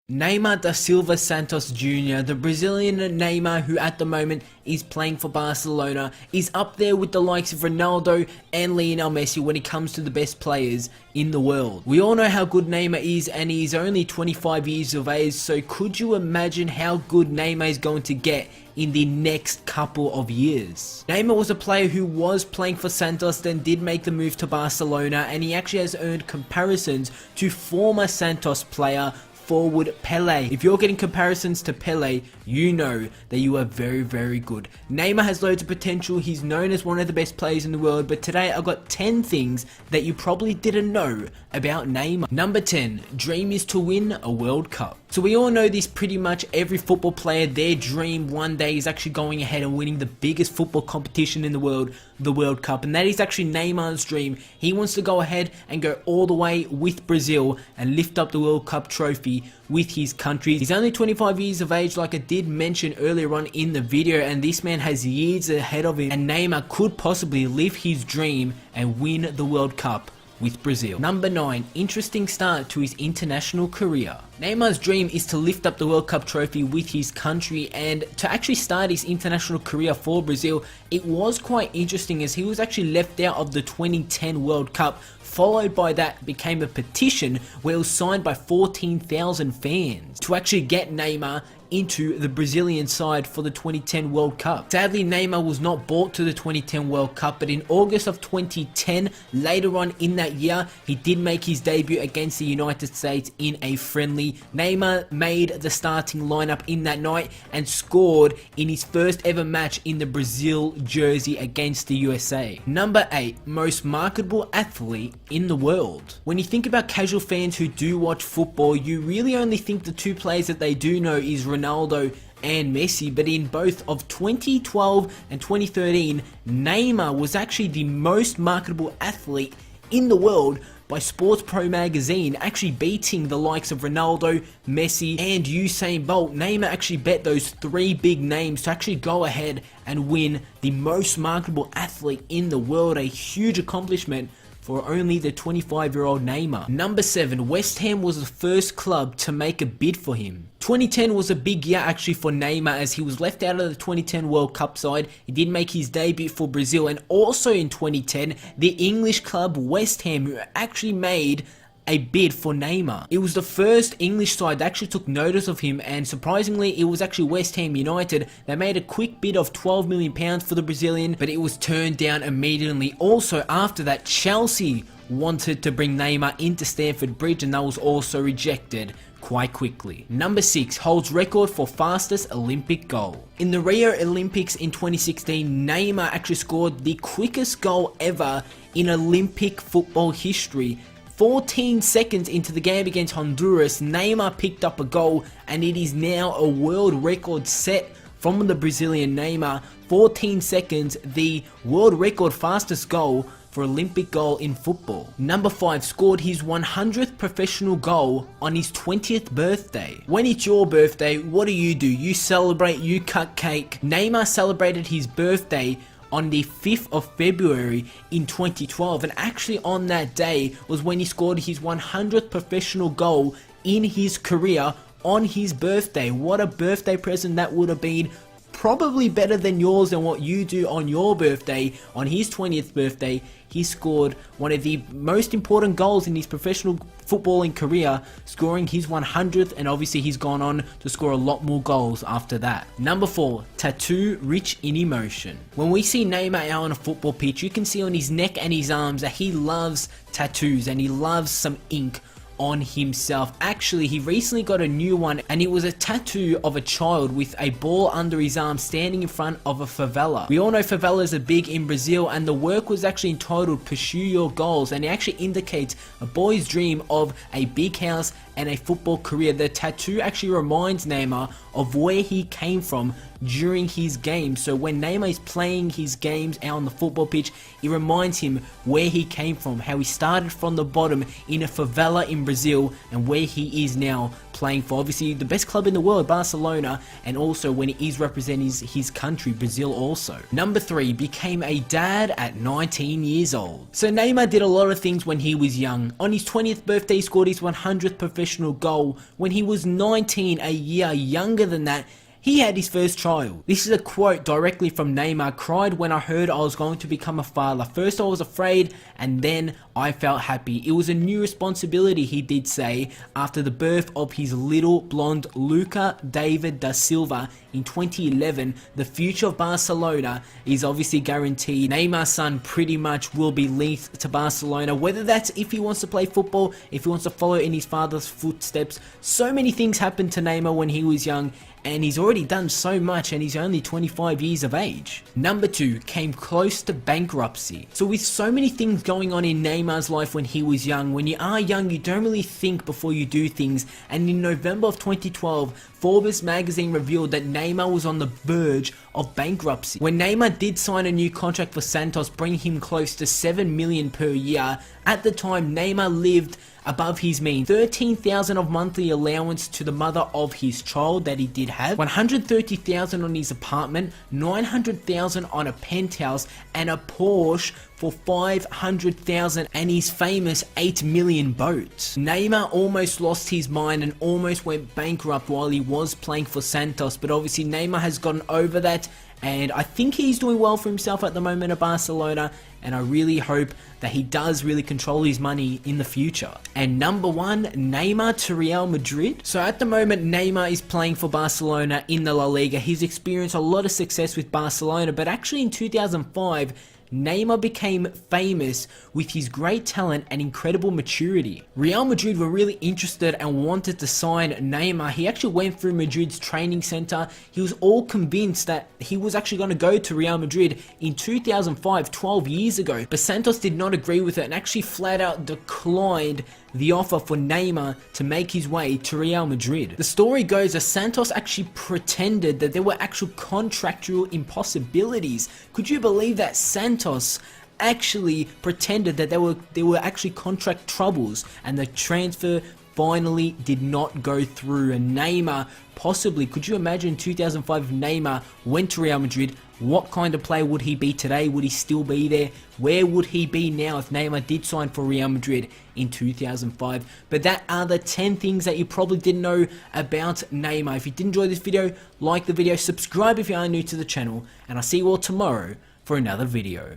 Neymar da Silva Santos Júnior, the Brazilian Neymar who at the moment is playing for Barcelona, is up there with the likes of Ronaldo and Lionel Messi when it comes to the best players in the world. We all know how good Neymar is, and he's only 25 years of age, so could you imagine how good Neymar is going to get in the next couple of years? Neymar was a player who was playing for Santos, then did make the move to Barcelona, and he actually has earned comparisons to former Santos player forward Pele. If you're getting comparisons to Pele, you know that you are very, very good. Neymar has loads of potential. He's known as one of the best players in the world, but today I've got 10 things that you probably didn't know about Neymar. Number 10, dream is to win a World Cup. So we all know this, pretty much every football player, their dream one day is actually going ahead and winning the biggest football competition in the world, the World Cup. And that is actually Neymar's dream. He wants to go ahead and go all the way with Brazil and lift up the World Cup trophy with his country. He's only 25 years of age, like I did mention earlier on in the video, and this man has years ahead of him, and Neymar could possibly live his dream and win the World Cup with Brazil. Number 9, interesting start to his international career. Neymar's dream is to lift up the World Cup trophy with his country, and to actually start his international career for Brazil, it was quite interesting as he was actually left out of the 2010 World Cup. Followed by that became a petition where it was signed by 14,000 fans to actually get Neymar into the Brazilian side for the 2010 World Cup. Sadly, Neymar was not brought to the 2010 World Cup, but in August of 2010, later on in that year, he did make his debut against the United States in a friendly. Neymar made the starting lineup in that night and scored in his first ever match in the Brazil jersey against the USA. Number 8, most marketable athlete in the world. When you think about casual fans who do watch football, you really only think the two players that they do know is Ronaldo and Messi, but in both of 2012 and 2013, Neymar was actually the most marketable athlete in the world by Sports Pro magazine, actually beating the likes of Ronaldo, Messi, and Usain Bolt. Neymar actually bet those three big names to actually go ahead and win the most marketable athlete in the world, a huge accomplishment for only the 25-year-old Neymar. Number 7, West Ham was the first club to make a bid for him. 2010 was a big year actually for Neymar as he was left out of the 2010 World Cup side. He did make his debut for Brazil, and also in 2010, the English club West Ham, who actually made a bid for Neymar. It was the first English side that actually took notice of him, and surprisingly it was actually West Ham United. They made a quick bid of £12 million for the Brazilian, but it was turned down immediately. Also after that, Chelsea wanted to bring Neymar into Stamford Bridge, and that was also rejected quite quickly. Number 6, holds record for fastest Olympic goal. In the Rio Olympics in 2016, Neymar actually scored the quickest goal ever in Olympic football history. 14 seconds into the game against Honduras, Neymar picked up a goal, and it is now a world record set from the Brazilian Neymar. 14 seconds, the world record fastest goal for Olympic goal in football. Number 5, scored his 100th professional goal on his 20th birthday. When it's your birthday, what do? You celebrate, you cut cake. Neymar celebrated his birthday on the 5th of February in 2012, and actually on that day was when he scored his 100th professional goal in his career on his birthday. What a birthday present that would have been. Probably better than yours and what you do on your birthday. On his 20th birthday, he scored one of the most important goals in his professional footballing career, scoring his 100th, and obviously he's gone on to score a lot more goals after that. Number 4, tattoo rich in emotion. When we see Neymar out on a football pitch, you can see on his neck and his arms that he loves tattoos and he loves some ink on himself. Actually, he recently got a new one, and it was a tattoo of a child with a ball under his arm standing in front of a favela. We all know favelas are big in Brazil, and the work was actually entitled Pursue Your Goals, and it actually indicates a boy's dream of a big house and a football career. The tattoo actually reminds Neymar of where he came from during his games. So when Neymar is playing his games out on the football pitch, it reminds him where he came from, how he started from the bottom in a favela in Brazil, and where he is now playing for obviously the best club in the world, Barcelona, and also when he is representing his country, Brazil also. Number 3, became a dad at 19 years old. So Neymar did a lot of things when he was young. On his 20th birthday, he scored his 100th professional goal. When he was 19, a year younger than that, he had his first child. This is a quote directly from Neymar: "Cried when I heard I was going to become a father. First I was afraid, and then I felt happy. It was a new responsibility," he did say, after the birth of his little blonde Luca David da Silva in 2011. The future of Barcelona is obviously guaranteed. Neymar's son pretty much will be linked to Barcelona, whether that's if he wants to play football, if he wants to follow in his father's footsteps. So many things happened to Neymar when he was young, and he's already done so much, and he's only 25 years of age. Number 2, came close to bankruptcy. So with so many things going on in Neymar's life when he was young, when you are young, you don't really think before you do things. And in November of 2012, Forbes magazine revealed that Neymar was on the verge of bankruptcy. When Neymar did sign a new contract for Santos, bringing him close to 7 million per year, at the time Neymar lived above his means. 13,000 of monthly allowance to the mother of his child that he did have, 130,000 on his apartment, 900,000 on a penthouse, and a Porsche for 500,000, and his famous 8 million boat. Neymar almost lost his mind and almost went bankrupt while he was playing for Santos, but obviously Neymar has gotten over that, and I think he's doing well for himself at the moment at Barcelona, and I really hope that he does really control his money in the future. And number 1, Neymar to Real Madrid. So at the moment, Neymar is playing for Barcelona in the La Liga. He's experienced a lot of success with Barcelona, but actually in 2005, Neymar became famous with his great talent and incredible maturity. Real Madrid were really interested and wanted to sign Neymar. He actually went through Madrid's training center. He was all convinced that he was actually going to go to Real Madrid in 2005, 12 years ago. But Santos did not agree with it and actually flat out declined the offer for Neymar to make his way to Real Madrid. The story goes that Santos actually pretended that there were actual contractual impossibilities. Could you believe that Santos actually pretended that there were actually contract troubles, and the transfer finally did not go through? And Neymar possibly, could you imagine 2005 if Neymar went to Real Madrid? What kind of player would he be today? Would he still be there? Where would he be now if Neymar did sign for Real Madrid in 2005? But that are the 10 things that you probably didn't know about Neymar. If you did enjoy this video, like the video, subscribe if you are new to the channel, and I'll see you all tomorrow for another video.